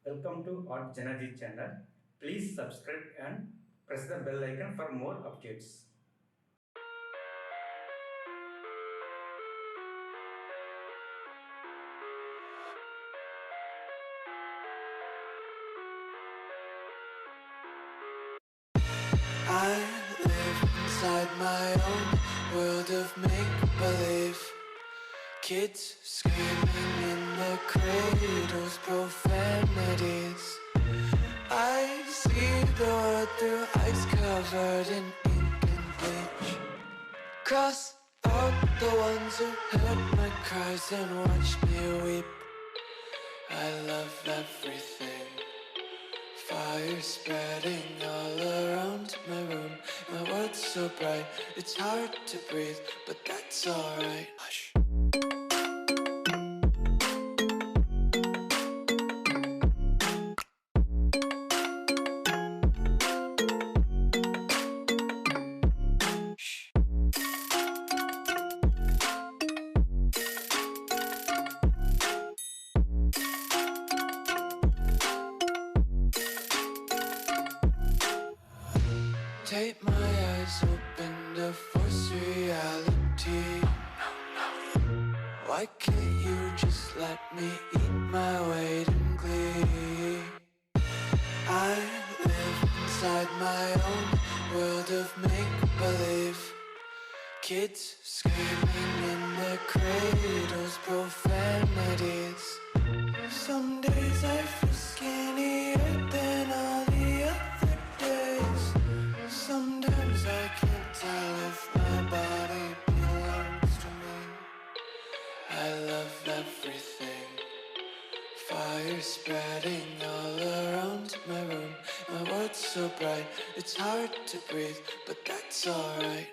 Welcome to Art Janaji channel. Please subscribe and press the bell icon for more updates. I live inside my own world of make-believe. Kids screaming in their cradles, profanities. I see the world through ice covered in ink and bleach. Cross out the ones who heard my cries and watched me weep. I love everything. Fire spreading all around my room. My world's so bright, it's hard to breathe, but that's alright. Hush. Tape my eyes open to force reality. Why can't you just let me eat my weight in glee? I live inside my own world of make-believe. Kids screaming in their cradles, profanities. Some days I feel skinnier than all the other days. Sometimes I can't tell if my body belongs to me. I love everything. Fire spreading all around my room. My world's so bright, it's hard to breathe, but that's alright.